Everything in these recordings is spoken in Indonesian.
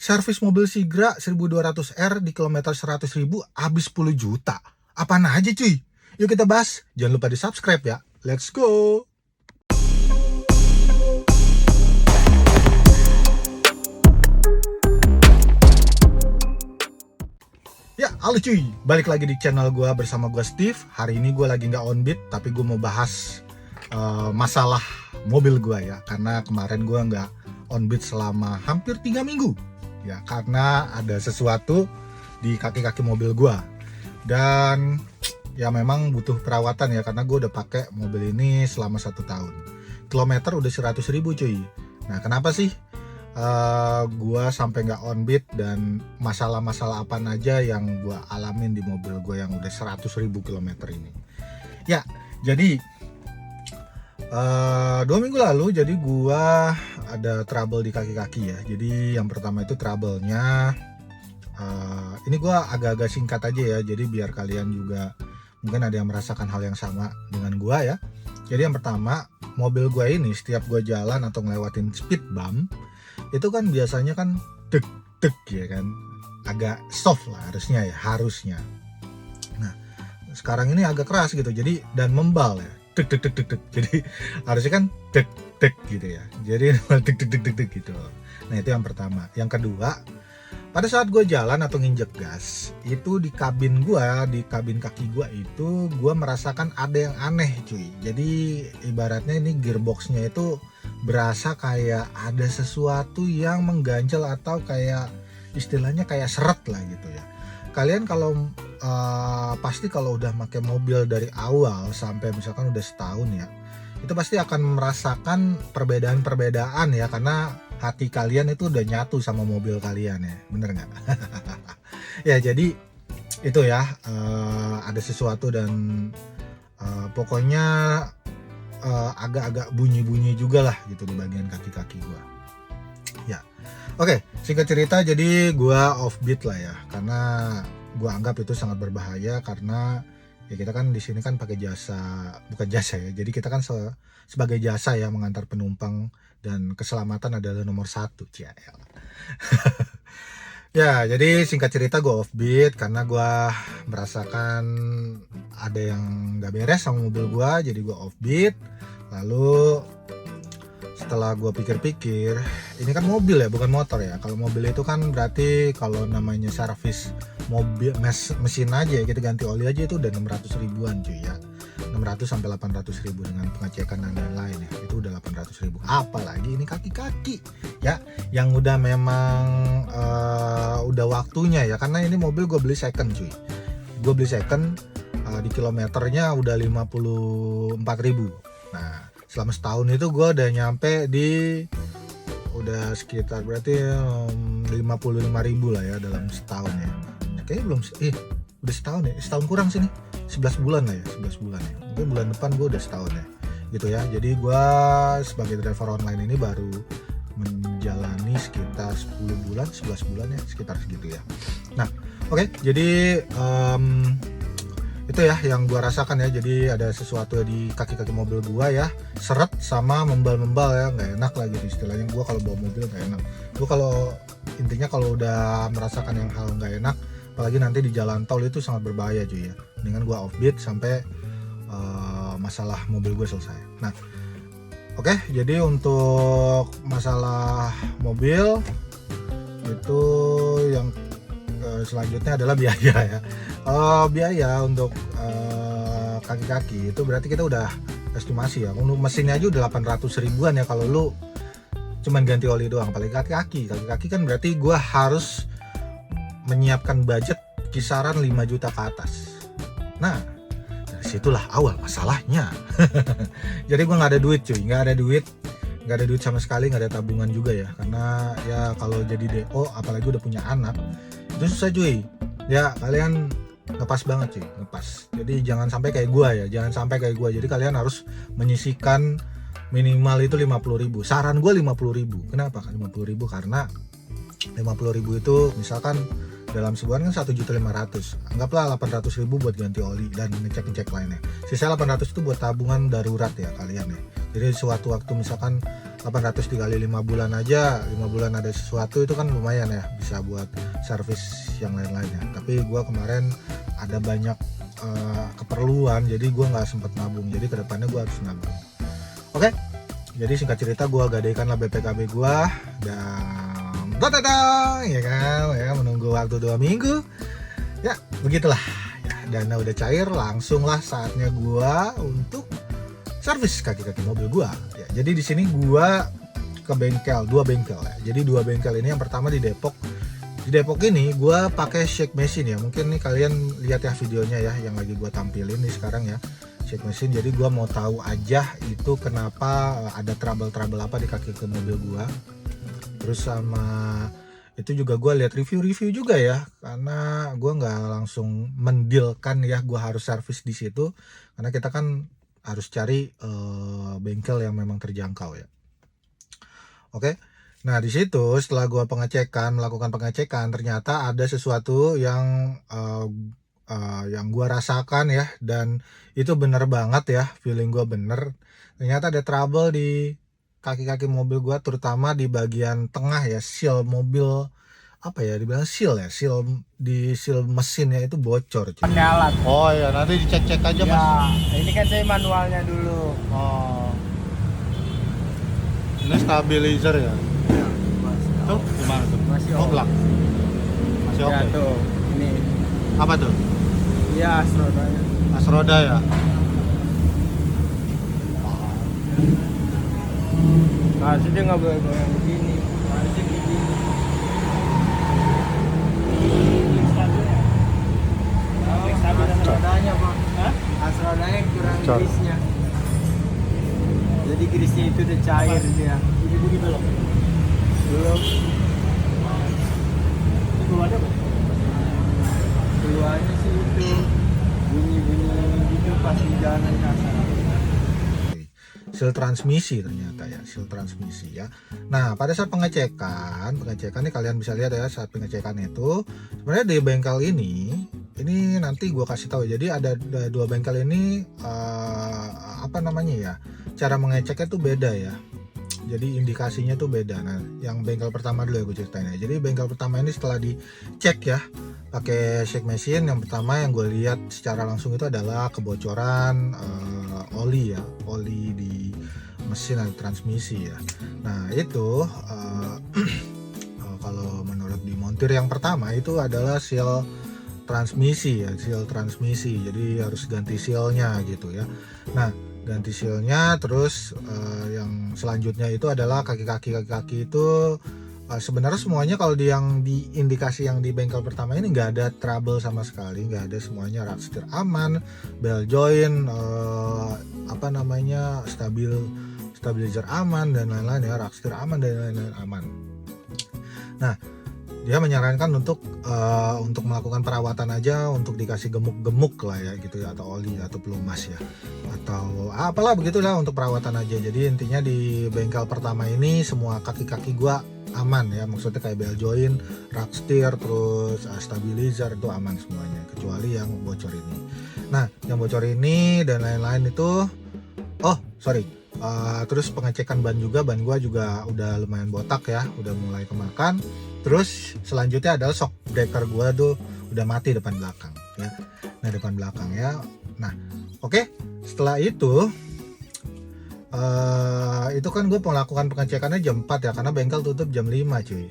servis mobil Sigra 1200R di kilometer 100.000 habis 10 juta. Apaan aja cuy? Yuk kita bahas. Jangan lupa di subscribe ya. Let's go. Ya, halo cuy. Balik lagi di channel gue bersama gue Steve. Hari ini gue lagi nggak on beat, tapi gue mau bahas masalah mobil gue ya. Karena kemarin gue nggak on beat selama hampir 3 minggu. Ya, karena ada sesuatu di kaki-kaki mobil gue. Dan ya memang butuh perawatan ya, karena gue udah pakai mobil ini selama 1 tahun. Kilometer udah 100.000 cuy. Nah, kenapa sih gue sampai nggak on beat, dan masalah-masalah apa aja yang gue alamin di mobil gue yang udah 100.000 kilometer ini? Ya, jadi 2 minggu lalu jadi gue ada trouble di kaki-kaki ya. Jadi yang pertama itu trouble-nya ini gue agak-agak singkat aja ya, jadi biar kalian juga mungkin ada yang merasakan hal yang sama dengan gue ya. Jadi yang pertama, mobil gue ini setiap gue jalan atau ngelewatin speed bump itu kan biasanya kan deg-deg ya kan, agak soft lah harusnya. Nah sekarang ini agak keras gitu, jadi dan membal ya, deg-deg. Jadi harusnya kan deg-deg gitu ya, jadi deg-deg gitu. Nah itu yang pertama. Yang kedua, pada saat gue jalan atau nginjek gas, itu di kabin kaki gue itu gue merasakan ada yang aneh cuy. Jadi ibaratnya ini gearboxnya itu berasa kayak ada sesuatu yang mengganjal, atau kayak istilahnya kayak seret lah gitu ya. Kalian kalau pasti kalau udah pakai mobil dari awal sampai misalkan udah setahun ya, itu pasti akan merasakan perbedaan ya, karena hati kalian itu udah nyatu sama mobil kalian ya, bener nggak? Ya jadi itu ya, ada sesuatu dan pokoknya agak-agak bunyi-bunyi juga lah gitu di bagian kaki-kaki gua. Ya, oke, singkat cerita jadi gua offbeat lah ya, karena gua anggap itu sangat berbahaya, karena ya kita kan di sini kan pakai bukan jasa ya, jadi kita kan sebagai jasa ya, mengantar penumpang, dan keselamatan adalah nomor 1 CL. Ya jadi singkat cerita gue offbeat karena gue merasakan ada yang gak beres sama mobil gue, jadi gue offbeat. Lalu setelah gue pikir-pikir, ini kan mobil ya, bukan motor ya. Kalau mobil itu kan berarti kalau namanya servis mobil mesin aja, kita ganti oli aja itu udah 600 ribuan cuy ya, 600 sampai 800 ribu dengan pengecekan dan lain-lain ya, itu udah 800 ribu. Apalagi ini kaki-kaki ya, yang udah memang udah waktunya ya, karena ini mobil gue beli second cuy. Gue beli second di kilometernya udah 54 ribu. Nah selama setahun itu gue udah nyampe di udah sekitar berarti 55 ribu lah ya dalam setahun ya. Kayaknya belum udah setahun ya, setahun kurang sini, 11 bulan lah ya, 11 bulan ya, mungkin bulan depan gue udah setahun ya gitu ya. Jadi gue sebagai driver online ini baru menjalani sekitar 10 bulan, 11 bulan ya, sekitar segitu ya. Nah oke, jadi itu ya yang gue rasakan ya. Jadi ada sesuatu di kaki-kaki mobil gue ya, seret sama membal-membal ya, nggak enak lah gitu istilahnya. Gue kalau bawa mobil nggak enak, gue kalau intinya kalau udah merasakan yang hal nggak enak, apalagi nanti di jalan tol, itu sangat berbahaya cuy ya. Dengan gue offbeat sampai masalah mobil gue selesai. Nah oke, jadi untuk masalah mobil itu yang selanjutnya adalah biaya ya. Biaya untuk kaki-kaki itu berarti kita udah estimasi ya, untuk mesinnya aja udah 800 ribuan ya kalau lu cuman ganti oli doang. Apalagi kaki-kaki kan berarti gue harus menyiapkan budget kisaran 5 juta ke atas. Nah dari situlah awal masalahnya. Jadi gue nggak ada duit sama sekali, nggak ada tabungan juga ya, karena ya kalau jadi DO apalagi udah punya anak itu susah cuy ya. Kalian ngepas banget cuy, ngepas. Jadi jangan sampai kayak gue ya, jadi kalian harus menyisihkan minimal itu 50 ribu. Saran gue 50 ribu. Kenapa kan 50 ribu? Karena 50 ribu itu misalkan dalam sebulan kan 1.500.000, anggaplah 800 ribu buat ganti oli dan ngecek lainnya. Sisa 800 itu buat tabungan darurat ya kalian ya. Jadi suatu waktu misalkan 800 dikali 5 bulan aja, 5 bulan ada sesuatu itu kan lumayan ya, bisa buat servis yang lain-lainnya. Tapi gue kemarin ada banyak keperluan, jadi gue nggak sempet nabung, jadi kedepannya gue harus nabung. Oke, jadi singkat cerita gue gadaikan lah BPKB gue dan dadadang, ya kan, ya menunggu waktu 2 minggu, ya begitulah. Ya, dana udah cair, langsung lah saatnya gue untuk servis kaki-kaki mobil gua. Ya, jadi di sini gua ke bengkel, 2 bengkel ya. Jadi 2 bengkel ini, yang pertama di Depok. Di Depok ini gua pakai shake machine ya. Mungkin nih kalian lihat ya videonya ya yang lagi gua tampilin nih sekarang ya. Shake machine. Jadi gua mau tahu aja itu kenapa ada trouble-trouble apa di kaki ke mobil gua. Terus sama itu juga gue lihat review-review juga ya, karena gue nggak langsung mendilkan ya gue harus servis di situ, karena kita kan harus cari bengkel yang memang terjangkau ya. Oke, nah di situ setelah gue melakukan pengecekan, ternyata ada sesuatu yang gue rasakan ya, dan itu bener banget ya, feeling gue bener. Ternyata ada trouble di kaki-kaki mobil gue, terutama di bagian tengah ya, seal mobil, apa ya dibilang seal ya, seal mesinnya itu bocor. Pakai alat. Oh ya, nanti dicek-cek aja Ya, mas. ini kan saya manualnya dulu. Oh, ini stabilizer ya? Ya, Tuh gimana tuh? Masih Oh oke. belak. Masih Ya oke. tuh, ini. Apa tuh? Ya, rodanya. As roda ya? Harusnya dia nggak boleh goyang begini. Harusnya begini. As rodanya bang. As rodanya kurang Cor. grisnya. Jadi grisnya itu udah cair dia. Ini bunyi belum? Belum. Itu ada apa? Keluarnya sih itu bunyi-bunyi gitu pas di jalanan kasar. Seal transmisi ternyata ya, seal transmisi ya. Nah pada saat pengecekan nih kalian bisa lihat ya, saat pengecekan itu sebenarnya di bengkel ini nanti gue kasih tahu. Jadi ada 2 bengkel ini apa namanya ya, cara mengeceknya tuh beda ya. Jadi indikasinya tuh beda. Nah yang bengkel pertama dulu ya gue ceritain ya. Jadi bengkel pertama ini setelah dicek ya pakai shake machine, yang pertama yang gue lihat secara langsung itu adalah kebocoran oli ya, oli di mesin atau transmisi ya. Nah itu kalau menurut di montir yang pertama itu adalah seal transmisi ya, seal transmisi. Jadi harus ganti sealnya gitu ya. Nah ganti sealnya, terus yang selanjutnya itu adalah kaki-kaki itu sebenarnya semuanya kalau yang di indikasi yang di bengkel pertama ini nggak ada trouble sama sekali, nggak ada, semuanya rakstir aman, bell joint apa namanya stabilizer aman dan lain-lain ya, rakstir aman dan lain-lain aman. Nah dia menyarankan untuk melakukan perawatan aja, untuk dikasih gemuk-gemuk lah ya gitu ya, atau oli atau pelumas ya, atau apalah begitulah untuk perawatan aja. Jadi intinya di bengkel pertama ini semua kaki-kaki gua aman ya, maksudnya kayak bell joint, rakstir, terus stabilizer itu aman semuanya, kecuali yang bocor ini. Nah yang bocor ini dan lain-lain itu terus pengecekan ban juga, ban gua juga udah lumayan botak ya, udah mulai kemakan. Terus selanjutnya adalah shock breaker gua tuh udah mati depan belakang ya. Nah depan belakang ya. Nah oke, setelah itu kan gue melakukan pengecekannya jam 4 ya, karena bengkel tutup jam 5 cuy.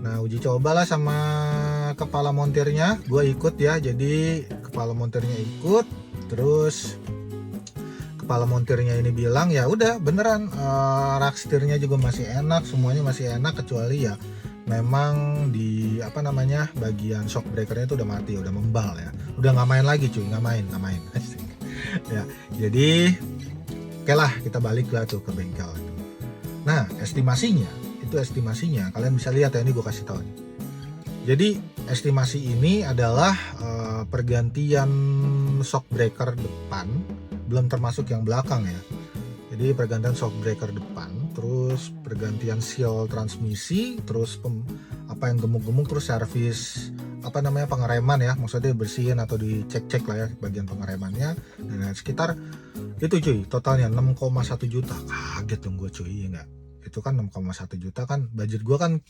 Nah uji cobalah sama kepala montirnya, gue ikut ya. Jadi kepala montirnya ikut, terus kepala montirnya ini bilang ya udah beneran, rakstirnya juga masih enak, semuanya masih enak, kecuali ya memang di bagian shock breakernya itu udah mati, udah membal ya, udah nggak main lagi cuy, nggak main ya. Jadi oke lah, kita balik lah tuh ke bengkel. Nah estimasinya kalian bisa lihat ya, ini gue kasih tahu nih. Jadi estimasi ini adalah pergantian shock breaker depan, belum termasuk yang belakang ya. Jadi pergantian shock breaker depan, terus pergantian seal transmisi, terus yang gemuk-gemuk, terus servis pengereman ya, maksudnya bersihin atau dicek-cek lah ya bagian pengeremannya, dan sekitar Itu cuy, totalnya 6,1 juta. Kaget dong gue cuy, ya enggak? Itu kan 6,1 juta kan, budget gue kan,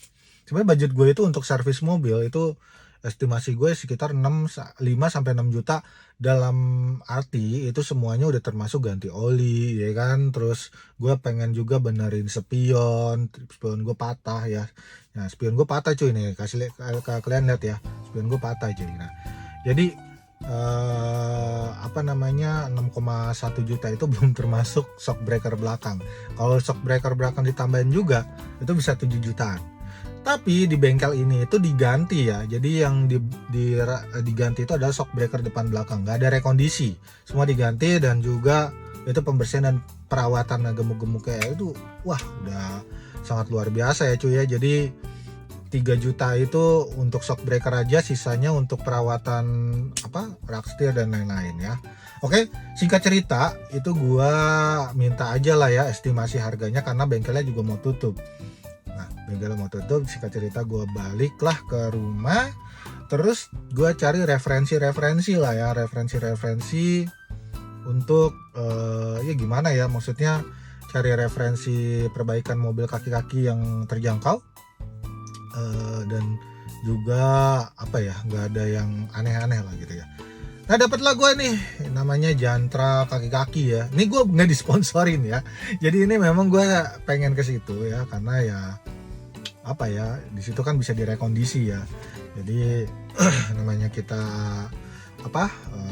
sebenarnya budget gue itu untuk servis mobil itu estimasi gue sekitar 5 sampai 6 juta, dalam arti itu semuanya udah termasuk ganti oli ya kan, terus gue pengen juga benerin spion gue patah ya. Nah spion gue patah cuy, nih kasih kalian lihat ya, spion gue patah cuy. Nah jadi 6,1 juta itu belum termasuk shock breaker belakang. Kalau shock breaker belakang ditambahin juga itu bisa 7 jutaan. Tapi di bengkel ini itu diganti ya. Jadi yang diganti itu adalah shock breaker depan belakang, nggak ada rekondisi, semua diganti. Dan juga itu pembersihan dan perawatan gemuk-gemuk kayak itu, wah udah sangat luar biasa ya cuy ya. Jadi 3 juta itu untuk shock breaker aja, sisanya untuk perawatan rak setir dan lain-lain ya. Oke, singkat cerita itu gua minta aja lah ya estimasi harganya karena bengkelnya juga mau tutup. Nah, bengkelnya mau tutup, singkat cerita gua baliklah ke rumah. Terus gua cari referensi lah ya, referensi untuk ya gimana ya, maksudnya cari referensi perbaikan mobil kaki-kaki yang terjangkau. Dan juga nggak ada yang aneh-aneh lah gitu ya. Nah dapatlah gue nih namanya Jantra kaki-kaki ya. Ini gue nggak disponsorin ya, jadi ini memang gue pengen ke situ ya, karena ya di situ kan bisa direkondisi ya. Jadi namanya kita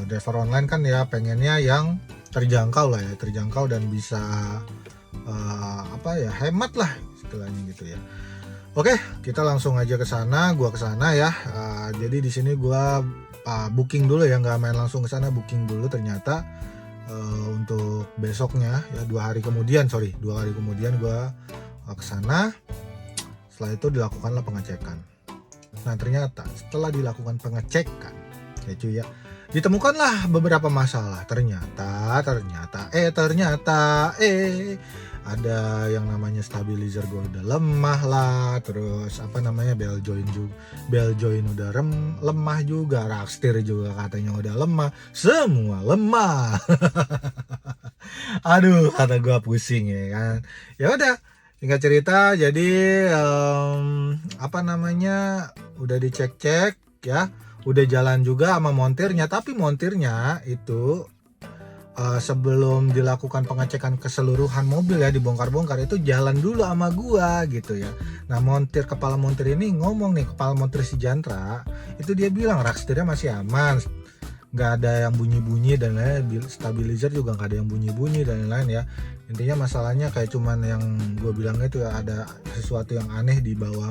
driver online kan ya, pengennya yang terjangkau lah ya, terjangkau dan bisa hemat lah istilahnya gitu ya. Oke, kita langsung aja ke sana. Gua ke sana ya. Jadi di sini gua booking dulu ya, nggak main langsung ke sana, booking dulu. Ternyata untuk besoknya ya, 2 hari kemudian gua ke sana. Setelah itu dilakukanlah pengecekan. Nah ternyata setelah dilakukan pengecekan ya cuy ya, ditemukanlah beberapa masalah. Ternyata ada yang namanya stabilizer gue udah lemah lah, terus bell joint udah lemah juga, rak setir juga katanya udah lemah, semua lemah. Aduh kata gue pusing ya kan. Ya udah, singkat cerita jadi udah dicek ya, udah jalan juga sama montirnya. Tapi montirnya itu sebelum dilakukan pengecekan keseluruhan mobil ya, dibongkar-bongkar, itu jalan dulu sama gua gitu ya. Nah kepala montir ini ngomong nih, kepala montir si Jantra itu dia bilang rak setirnya masih aman, nggak ada yang bunyi-bunyi dan lain-lain, stabilizer juga nggak ada yang bunyi-bunyi dan lain-lain ya. Intinya masalahnya kayak cuman yang gue bilang itu ya, ada sesuatu yang aneh di bawah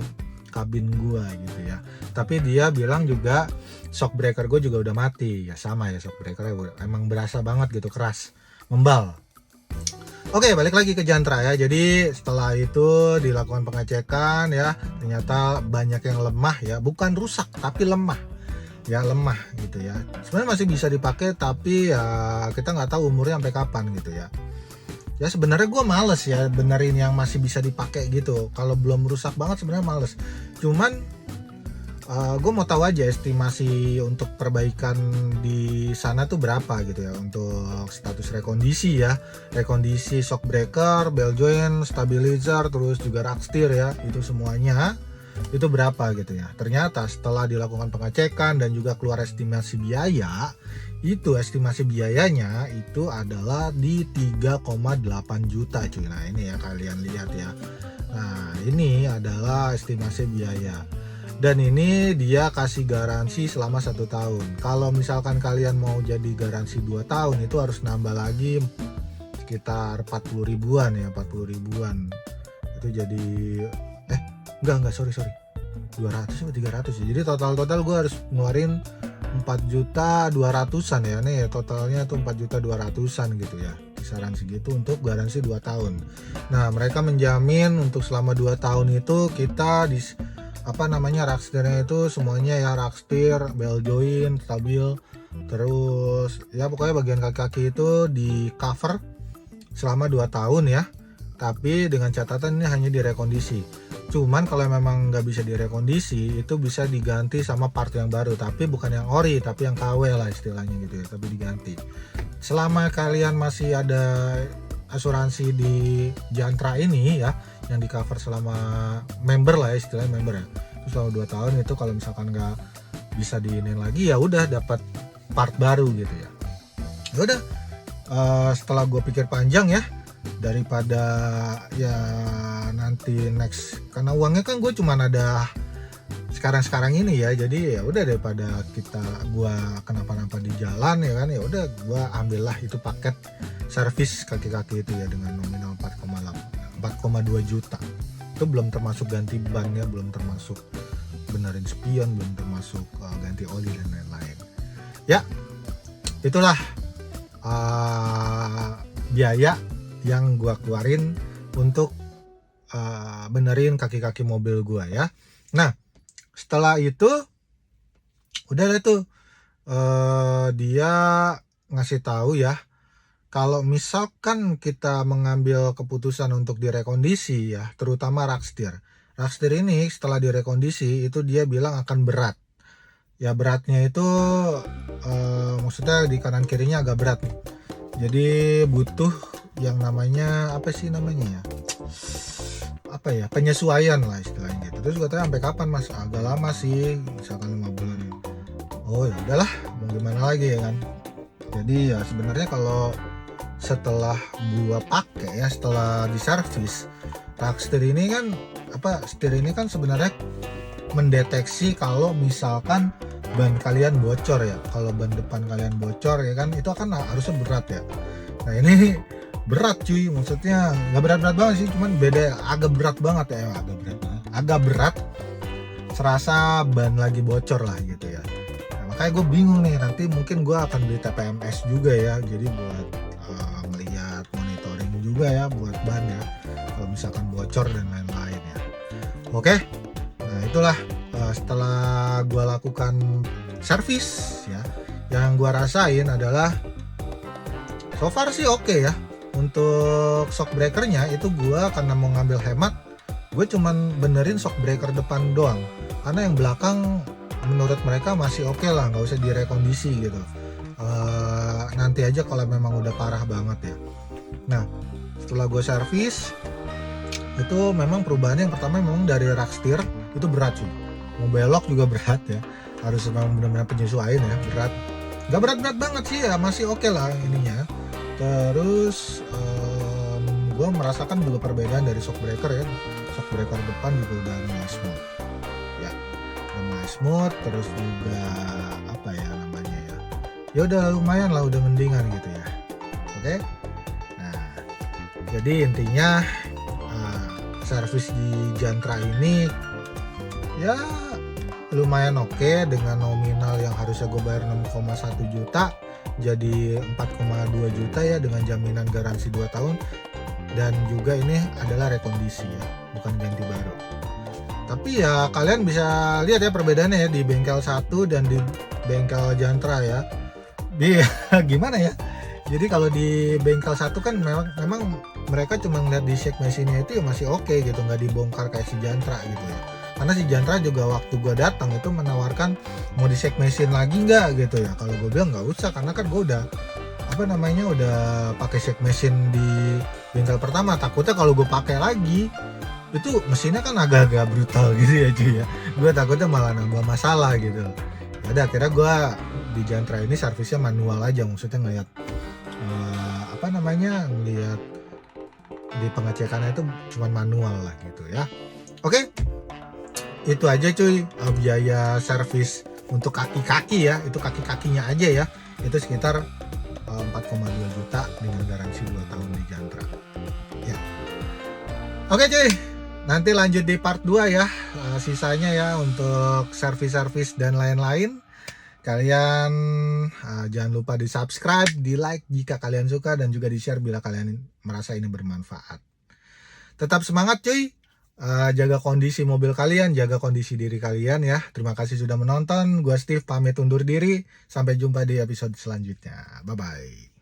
kabin gua gitu ya. Tapi dia bilang juga shock breaker gue juga udah mati ya, sama ya, shock breakernya emang berasa banget gitu, keras, membal. Oke, balik lagi ke Jantra ya. Jadi setelah itu dilakukan pengecekan ya, ternyata banyak yang lemah ya, bukan rusak tapi lemah ya, lemah gitu ya. Sebenarnya masih bisa dipakai tapi ya kita nggak tahu umurnya sampai kapan gitu ya. Ya sebenarnya gue males ya benerin yang masih bisa dipakai gitu. Kalau belum rusak banget sebenarnya males. Cuman gue mau tahu aja estimasi untuk perbaikan di sana tuh berapa gitu ya, untuk status rekondisi ya, rekondisi shock breaker, bell joint, stabilizer, terus juga rak setir ya, itu semuanya itu berapa gitu ya. Ternyata setelah dilakukan pengecekan dan juga keluar estimasi biaya, itu estimasi biayanya itu adalah di 3,8 juta cuy. Nah ini ya, kalian lihat ya. Nah ini adalah estimasi biaya, dan ini dia kasih garansi selama 1 tahun. Kalau misalkan kalian mau jadi garansi 2 tahun itu harus nambah lagi sekitar 40 ribuan ya, 40 ribuan itu jadi sorry 200 atau 300 ya. Jadi total gue harus ngeluarin 4.200.000-an ya nih, totalnya tuh 4.200.000-an gitu ya, kisaran segitu untuk garansi 2 tahun. Nah mereka menjamin untuk selama 2 tahun itu kita rak setirnya itu semuanya ya, rak setir, bell joint, stabil, terus ya pokoknya bagian kaki-kaki itu di cover selama 2 tahun ya. tapi dengan catatan ini hanya direkondisi. Cuman kalau memang nggak bisa direkondisi, itu bisa diganti sama part yang baru, tapi bukan yang ori, tapi yang KW lah istilahnya gitu ya, tapi diganti. Selama kalian masih ada asuransi di Jantra ini ya, yang di cover selama member lah ya, istilahnya member ya, itu selama 2 tahun, itu kalau misalkan nggak bisa diinin lagi ya udah dapat part baru gitu ya. Ya udah, setelah gue pikir panjang ya, daripada ya nanti next, karena uangnya kan gue cuman ada sekarang ini ya, jadi ya udah daripada gua kenapa-napa di jalan ya kan, ya udah gua ambillah itu paket servis kaki-kaki itu ya dengan nominal 4,2 juta. Itu belum termasuk ganti ban ya, belum termasuk benerin spion, belum termasuk ganti oli dan lain-lain. Ya, itulah biaya yang gua keluarin untuk benerin kaki-kaki mobil gua ya. Nah, setelah itu udah deh tuh dia ngasih tahu ya, kalau misalkan kita mengambil keputusan untuk direkondisi ya, terutama rak setir ini setelah direkondisi itu dia bilang akan berat ya. Beratnya itu maksudnya di kanan kirinya agak berat, jadi butuh yang namanya apa sih namanya ya, apa ya, penyesuaian lah istilahnya gitu. Terus katanya sampai kapan mas? Agak lama sih, misalkan 5 bulan. Oh ya udahlah, mau gimana lagi ya kan. Jadi ya sebenarnya kalau setelah gua pakai ya, setelah diservis, rak setir ini kan setir ini kan sebenarnya mendeteksi kalau misalkan ban kalian bocor ya. Kalau ban depan kalian bocor ya kan, itu kan harusnya berat ya. Nah ini berat cuy, maksudnya nggak berat-berat banget sih, cuman beda, agak berat banget ya, agak berat, serasa ban lagi bocor lah gitu ya. Nah, makanya gue bingung nih, nanti mungkin gue akan beli TPMS juga ya, jadi buat melihat monitoring juga ya buat ban ya, kalau misalkan bocor dan lain-lain ya. Oke, nah itulah setelah gue lakukan servis ya, yang gue rasain adalah so far sih oke ya. Untuk shock breakernya itu gue karena mau ngambil hemat, gue cuman benerin shock breaker depan doang, karena yang belakang menurut mereka masih oke lah, nggak usah direkondisi gitu. Nanti aja kalau memang udah parah banget ya. Nah setelah gue servis itu memang perubahannya yang pertama memang dari rak setir itu berat cuy, mau belok juga berat ya, harus memang benar-benar penyesuaian ya, berat. Nggak berat-berat banget sih ya, masih oke lah ininya. Terus gue merasakan juga perbedaan dari shock breaker ya. Shock breaker depan juga udah mulai smooth ya, udah mulai smooth. Terus juga apa ya namanya ya udah lumayan lah, udah mendingan gitu ya. Oke, nah jadi intinya servis di Jantra ini ya lumayan oke, dengan nominal yang harusnya gue bayar 6,1 juta jadi 4,2 juta ya, dengan jaminan garansi 2 tahun, dan juga ini adalah rekondisi ya, bukan ganti baru. Tapi ya kalian bisa lihat ya perbedaannya ya di bengkel 1 dan di bengkel Jantra ya. Di gimana ya? Jadi kalau di bengkel 1 kan memang mereka cuma ngeliat di shake mesinnya itu ya masih oke gitu, nggak dibongkar kayak si Jantra gitu ya. Karena si Jantra juga waktu gue datang itu menawarkan mau di shake mesin lagi nggak gitu ya. Kalau gue bilang nggak usah, karena kan gue udah udah pakai shake mesin di bengkel pertama. Takutnya kalau gue pakai lagi itu mesinnya kan agak-agak brutal gitu ya cuy ya. Gue takutnya malah nambah masalah gitu. Ada akhirnya gue di Jantra ini servisnya manual aja, maksudnya ngeliat ngeliat di pengecekannya itu cuma manual lah gitu ya. Oke. Itu aja cuy, biaya servis untuk kaki-kaki ya, itu kaki-kakinya aja ya, itu sekitar 4,2 juta dengan garansi 2 tahun di Jantra ya. Oke cuy, nanti lanjut di part 2 ya, sisanya ya untuk servis-servis dan lain-lain. Kalian jangan lupa di subscribe, di like jika kalian suka, dan juga di share bila kalian merasa ini bermanfaat. Tetap semangat cuy. Jaga kondisi mobil kalian, jaga kondisi diri kalian ya. Terima kasih sudah menonton. Gua Steve pamit undur diri. Sampai jumpa di episode selanjutnya. Bye bye.